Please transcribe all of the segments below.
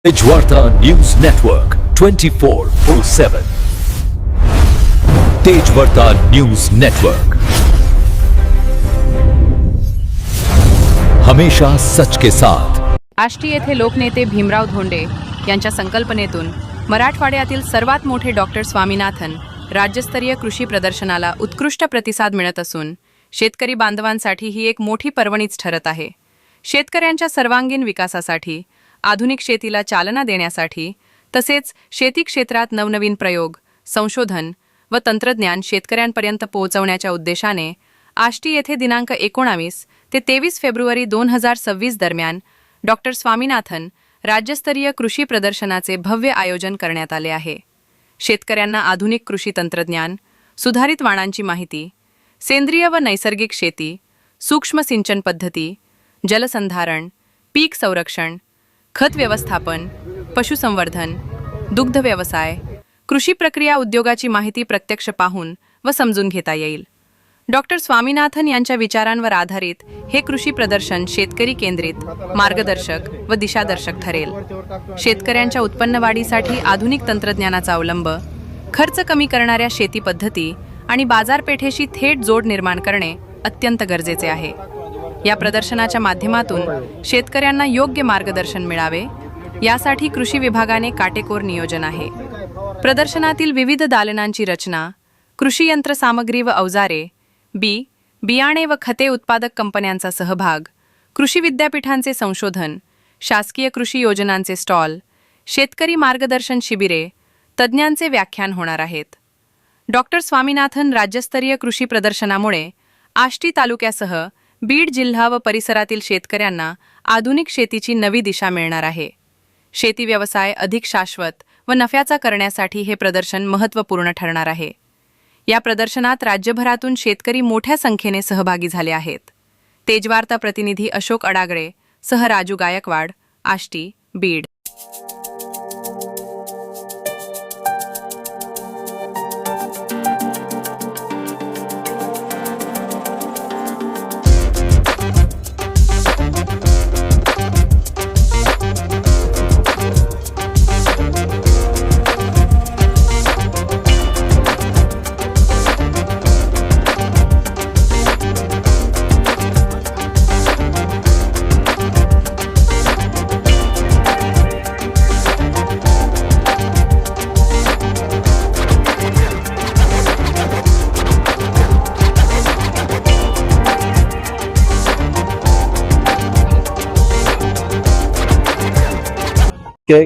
Tejvarta news network 24/7 Tejvarta news network हमेशा सच के साथ। आष्टी येथे लोकनेते भीमराव धोंडे यांच्या संकल्पनेतून मराठवाड्यातील सर्वात मोठे डॉक्टर स्वामीनाथन राज्यस्तरीय कृषी प्रदर्शनाला उत्कृष्ट प्रतिसाद मिळत असून शेतकरी बांधवांसाठी ही एक मोठी पर्वणीच ठरत आहे। शेतकऱ्यांच्या सर्वांगीण विकासासाठी, आधुनिक शेतीला चालना देण्यासाठी तसेच शेती क्षेत्रात नवनवीन प्रयोग, संशोधन व तंत्रज्ञान शेतकऱ्यांपर्यंत पोहोचवण्याच्या उद्देशाने आष्टी येथे दिनांक 19 ते 23 फेब्रुवारी 2026 दरम्यान डॉक्टर स्वामीनाथन राज्यस्तरीय कृषी प्रदर्शनाचे भव्य आयोजन करण्यात आले आहे। शेतकऱ्यांना आधुनिक कृषी तंत्रज्ञान, सुधारित वाणांची माहिती, सेंद्रिय व नैसर्गिक शेती, सूक्ष्म सिंचन पद्धती, जलसंधारण, पीक संरक्षण, खत व्यवस्थापन, पशुसंवर्धन, दुग्ध व्यवसाय, कृषी प्रक्रिया उद्योगाची माहिती प्रत्यक्ष पाहून व समजून घेता येईल। डॉक्टर स्वामीनाथन यांच्या विचारांवर आधारित हे कृषी प्रदर्शन शेतकरी केंद्रित, मार्गदर्शक व दिशादर्शक ठरेल। शेतकऱ्यांच्या उत्पन्न वाढीसाठी आधुनिक तंत्रज्ञानाचा अवलंब, खर्च कमी करणाऱ्या शेती पद्धती आणि बाजारपेठेशी थेट जोड निर्माण करणे अत्यंत गरजेचे आहे। या प्रदर्शनाच्या माध्यमातून शेतकऱ्यांना योग्य मार्गदर्शन मिळावे यासाठी कृषी विभागाने काटेकोर नियोजन आहे। प्रदर्शनातील विविध दालनांची रचना, कृषी यंत्रसामग्री व अवजारे, बियाणे व खते उत्पादक कंपन्यांचा सहभाग, कृषी विद्यापीठांचे संशोधन, शासकीय कृषी योजनांचे स्टॉल, शेतकरी मार्गदर्शन शिबिरे, तज्ज्ञांचे व्याख्यान होणार आहेत। डॉक्टर स्वामीनाथन राज्यस्तरीय कृषी प्रदर्शनामुळे आष्टी तालुक्यासह बीड जिल्हा व परिसरातील शेतकऱ्यांना आधुनिक शेतीची नवी दिशा मिळणार आहे। शेती व्यवसाय अधिक शाश्वत व नफ्याचा करण्यासाठी हे प्रदर्शन महत्त्वपूर्ण ठरणार आहे। या प्रदर्शनात राज्यभरातून शेतकरी मोठ्या संख्येने सहभागी झाले आहेत। तेजवार्ता प्रतिनिधी अशोक अडागळे सह राजू गायकवाड, आष्टी, बीड।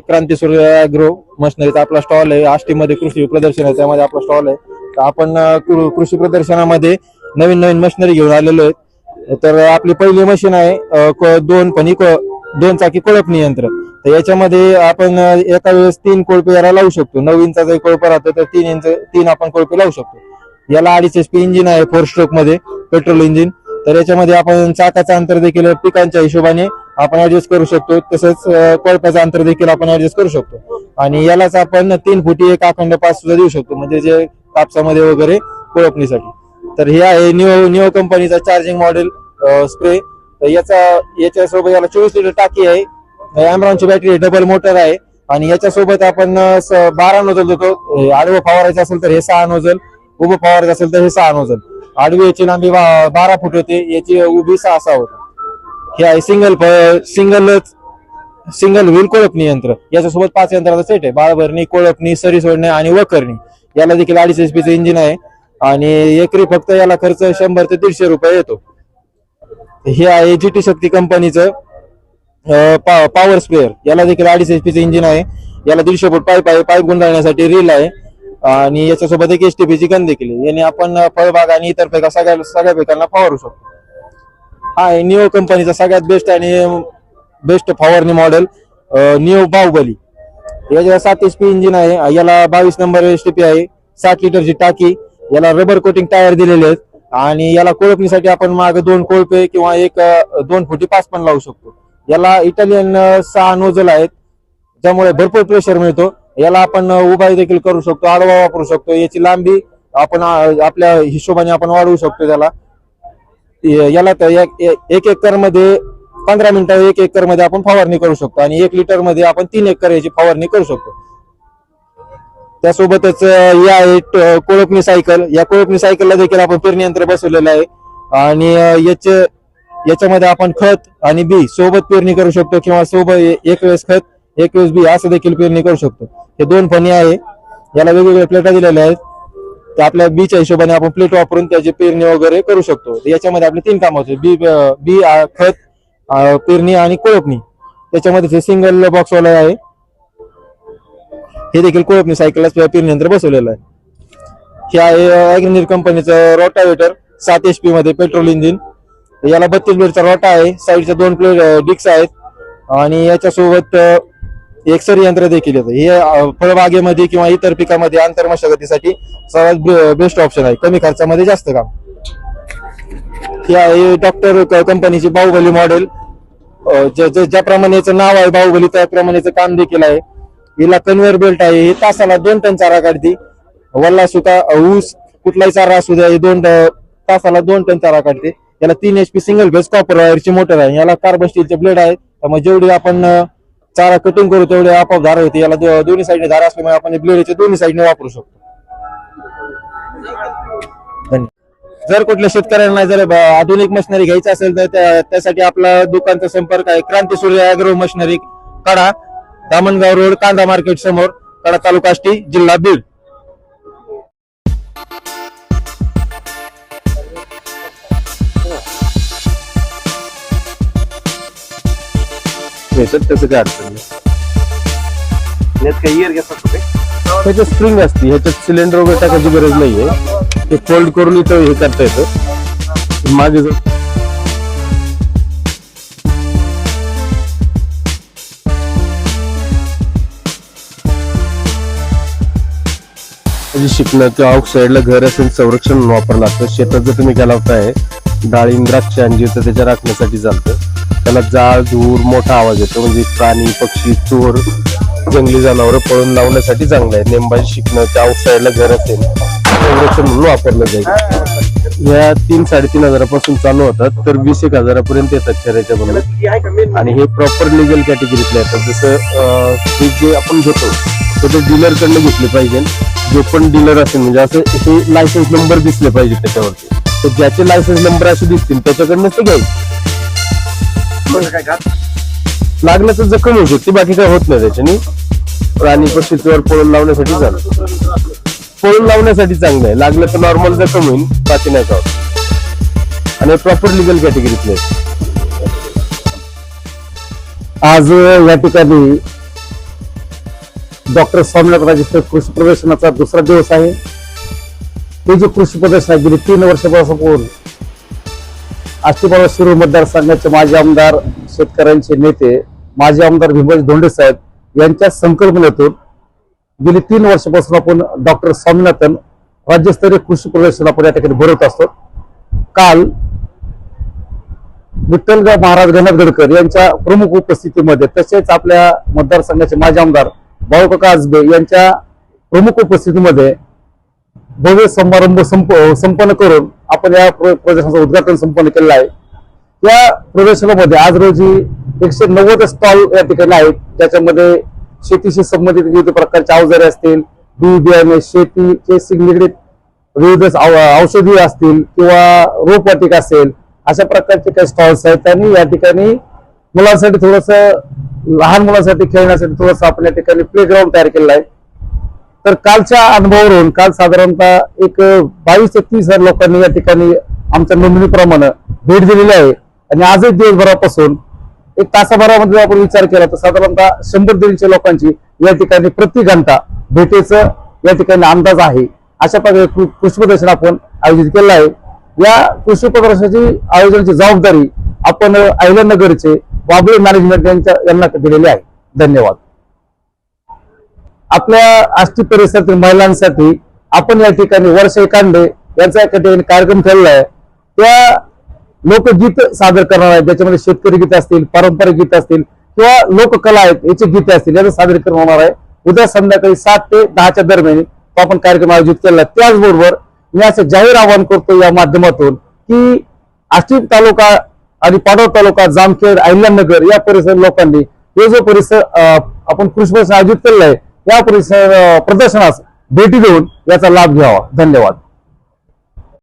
क्रांती सूर्य ॲग्रो मशिनरीचा आपला स्टॉल आहे। आष्टीमध्ये कृषी प्रदर्शन आहे, त्यामध्ये आपला स्टॉल आहे। तर आपण कृषी प्रदर्शनामध्ये नवीन नवीन मशिनरी घेऊन आलेलो आहे। तर आपली पहिली मशीन आहे दोन चाकी कोळपणी यंत्र। तर याच्यामध्ये आपण एका वेळेस 3 कोळपे याला लावू शकतो। 9 इंचाचा कोळपा राहतो तर 3 आपण कोळपे लावू शकतो। याला 2.5 HP इंजिन आहे, 4 स्ट्रोक मध्ये पेट्रोल इंजिन। तर याच्यामध्ये आपण चाकाचा अंतर देखील पिकांच्या हिशोबाने आपण ऍडजस्ट करू शकतो, तसंच कोळप्याचं अंतर देखील आपण ऍडजस्ट करू शकतो। आणि यालाच आपण 3 फुटी एक अखंड पास सुद्धा देऊ शकतो, म्हणजे जे कापसामध्ये वगैरे कोळपणीसाठी। तर हे आहे निओ कंपनीचा चार्जिंग मॉडेल स्प्रे। तर याच्यासोबत याला 24 लिटर टाकी आहे, ॲम्ब्रॉनची बॅटरी, डबल मोटर आहे। आणि याच्यासोबत आपण 12 नोझल देतो। आडवं फवारायचं असेल तर हे 6 नोझल, उभं फवारायचं असेल तर हे 6 नोझल। आडवी याची लांबी 12 फूट होते, याची उभी 6 होते। हे आहे सिंगल व्हील कोळपणी यंत्र। याच्यासोबत 5 यंत्राचा सेट आहे, बाळ भरणी, कोळपणी, सरी सोडणे आणि वखरणी। याला देखील 2.5 HP चं इंजिन आहे आणि एकरी फक्त याला खर्च 100 ते 150 रुपये येतो। हे आहे GT शक्ती कंपनीचं पॉवर स्प्रेअर। याला देखील 2.5 HP चं इंजिन आहे। याला 150 फूट पाईप आहे, पाईप गुंडाळण्यासाठी रील आहे आणि याच्यासोबत एक STP ची गन देखील आहे। याने आपण फळबाग आणि इतर पिका सगळ्या पिकांना फवारू शकतो। हा आहे निओ कंपनीचा सगळ्यात बेस्ट फवारणी मॉडेल निओ बाहुबली। याच्याला 7 HP इंजिन आहे। याला 22 नंबर STP आहे, 60 लिटरची टाकी। याला रबर कोटिंग टायर दिलेले आहेत आणि याला कोळपणीसाठी आपण मागे 2 कोळपे किंवा 2 फुटी पास पण लावू शकतो। याला इटालियन 6 नोझल आहेत, ज्यामुळे भरपूर प्रेशर मिळतो। याला आपण उभा देखील करू शकतो, आडवा वापरू शकतो। याची लांबी आपण आपल्या हिशोबाने आपण वाढवू शकतो। याला तर 1 एकर मध्ये 15 मिनिटं 1 एकर मध्ये आपण फवारणी करू शकतो आणि 1 लिटर मध्ये आपण 3 एकर याची फवारणी करू शकतो. त्यासोबतच या आहे कोळपणी सायकल. या कोळपणी सायकलला देखील आपण पेरणी यंत्र बसवलेलं आहे आणि याच्यामध्ये आपण खत आणि बी सोबत पेरणी करू शकतो किंवा सोबत एक वेळेस खत एक वेळेस बी असं देखील पेरणी करू शकतो. हे 2 फणी आहे. याला वेगवेगळ्या प्लेटा दिलेल्या आहेत. तर आपल्या बीच्या हिशोबाने आपण प्लेट वापरून त्याची पेरणी वगैरे करू शकतो. याच्यामध्ये आपले 3 काम होते, बी खत, पेरणी आणि कोळपणी. त्याच्यामध्ये सिंगल बॉक्स वाला आहे. हे देखील कोळपणी सायकलला पेरणी यंत्र बसवलेलं आहे. हे आहे अग्रनीर कंपनीचं रोटावेटर 7 HP मध्ये पेट्रोल इंजिन. याला 32 ब्लेडचा रोटा आहे. साईडच्या 2 प्लेट डिक्स आहेत आणि याच्यासोबत एक सरी यंत्र देखील येतं. हे फळबागेमध्ये किंवा इतर पिकामध्ये आंतर मशागतीसाठी सर्वात बेस्ट ऑप्शन आहे. कमी खर्चामध्ये जास्त काम. हे आहे डॉक्टर कंपनीची बाहुबली मॉडेल. ज्याप्रमाणे याचं नाव आहे बाहुबली त्याप्रमाणे याचं काम देखील आहे. हिला कन्व्हेअर बेल्ट आहे. हे तासाला 2 टन चारा काढते. वल्ला सुका ऊस कुठलाही चारा असू द्या, 2 तासाला 2 टन चारा काढते. याला 3 HP सिंगल फेज कॉपर वायरची मोटर आहे. याला कार्बन स्टीलचे ब्लेड आहेत. त्यामुळे जेवढी आपण चारा कटिंग करू तेवढे आपोआप धार होते. याला दोन्ही साईडने धार असल्यामुळे आपण ब्लेडचे दोन्ही साईडने वापरू शकतो. जर कुठल्या शेतकऱ्यांना जर आधुनिक मशिनरी घ्यायची असेल तर त्यासाठी आपला दुकानचा संपर्क आहे क्रांती सूर्य ॲग्रो मशिनरी, कडा, दामणगाव रोड, कांदा मार्केट समोर, कडा, तालुका आष्टी, जिल्हा बीड. त्याचं काय अडचण ह्याच्यात स्प्रिंग असते. ह्याच्यात सिलेंडर वगैरे टाकायची गरज नाहीये. ते फोल्ड करून इथं हे करता येतं. मागे शिकणं किंवा आउट साईडला घर असेल संरक्षण वापरलं असतं. शेतात जर तुम्ही काय लावताय डाळिंब, द्राक्ष, अंजीर तर त्याच्या राखण्यासाठी चालतं. त्याला जाळ, धूर, मोठा आवाज येतो. म्हणजे प्राणी, पक्षी, चोर, जंगली जनावर पळून लावण्यासाठी चांगलं आहे. नेमबाजी शिकणं त्या आउट साईडला घर असेल संरक्षण म्हणून वापरलं जाईल. या 3-3.5 हजारापासून चालू होतात तर 20-1 हजारापर्यंत येतात शहराच्या बनवून. आणि हे प्रॉपर लिगल कॅटेगरीतले येतात. जसं हे जे आपण घेतो तर ते डीलर कडनं घेतले पाहिजे. जो पण डीलर असेल म्हणजे असं हे लायसन्स नंबर दिसले पाहिजे त्याच्यावरती. तर ज्याचे लायसन्स नंबर असे दिसतील त्याच्याकडनं ते घ्यायचे. लागलं तर जखम होऊ शकते, बाकी काय होत नाही त्याच्याने. प्राणी पक्षी चोर पळून लावण्यासाठी चांगलं, पळून लावण्यासाठी चांगलं आहे. लागलं तर नॉर्मल जखम होईल, बाकी नाही का होत. आणि प्रॉपर लिगल कॅटेगरीतले. आज या ठिकाणी डॉक्टर स्वामीनाथन राजस्थर कृषी प्रदर्शनाचा दुसरा दिवस आहे. हे जे कृषी प्रदर्शन आहे गेली 3 वर्षापासून आष्टी शिरूर मतदारसंघाचे माजी आमदार, शेतकऱ्यांचे नेते, माजी आमदार भीमराज धोंडे साहेब यांच्या संकल्पनेतून गेली 3 वर्षापासून आपण डॉक्टर स्वामीनाथन राज्यस्तरीय कृषी प्रदर्शन आपण या ठिकाणी भरवत असतो. काल विठ्ठलराव महाराज गणेशगडकर यांच्या प्रमुख उपस्थितीमध्ये तसेच आपल्या मतदारसंघाचे माजी आमदार बाळूकाका आजबे यांच्या प्रमुख उपस्थितीमध्ये भव्य समारंभ संपन्न करून आपण या प्रदर्शनाचं उद्घाटन संपन्न केलेलं आहे. या प्रदर्शनामध्ये आज रोजी 190 स्टॉल या ठिकाणी आहेत. ज्याच्यामध्ये शेतीशी संबंधित विविध प्रकारचे अवजारे असतील, बी बियाणे, शेतीचे निगडीत विविध औषधी असतील किंवा रोपवाटिका असेल, अशा प्रकारचे काही स्टॉल्स आहेत. आणि या ठिकाणी मुलांसाठी थोडंसं, लहान मुलांसाठी खेळण्यासाठी थोडंसं आपण या ठिकाणी प्ले ग्राउंड तयार केलेलं आहे. तर कालच्या अनुभवावरून काल साधारणतः एक 22 ते 30 हजार लोकांनी या ठिकाणी आमच्या नोंदणीप्रमाणे भेट दिलेली आहे. आणि आजच दिवसभरापासून 1 तासाभरामध्ये आपण विचार केला तर साधारणतः 100-150 लोकांची या ठिकाणी प्रति घंटा भेटीचं या ठिकाणी अंदाज आहे. अशा प्रकारे कृषी प्रदर्शन आपण आयोजित केलं आहे. या कृषी प्रदर्शनाची आयोजनाची जबाबदारी आपण अहिल्यानगरचे बाबळे मॅनेजमेंट यांना दिलेली आहे. धन्यवाद. आपल्या आष्टी परिसरातील महिलांसाठी आपण या ठिकाणी वर्षा कांडे यांचा या ठिकाणी कार्यक्रम ठेवला आहे. त्या लोकगीत सादर करणार आहेत. ज्याच्यामध्ये शेतकरी गीत असतील, पारंपरिक गीत असतील किंवा लोककला आहेत याचे गीते असतील याचं सादरीकरण होणार आहे. उद्या संध्याकाळी 7 ते 10च्या दरम्यान तो आपण कार्यक्रम आयोजित केला. त्याचबरोबर मी असं जाहीर आवाहन करतो या माध्यमातून की आष्टी तालुका आणि पाडव तालुका, जामखेड, अहिल्यानगर या परिसर लोकांनी हे जो परिसर आपण कृषी प्रदर्शन आयोजित केलेलं आहे या परिसर प्रदर्शनास भेटी देऊन याचा लाभ घ्यावा. धन्यवाद.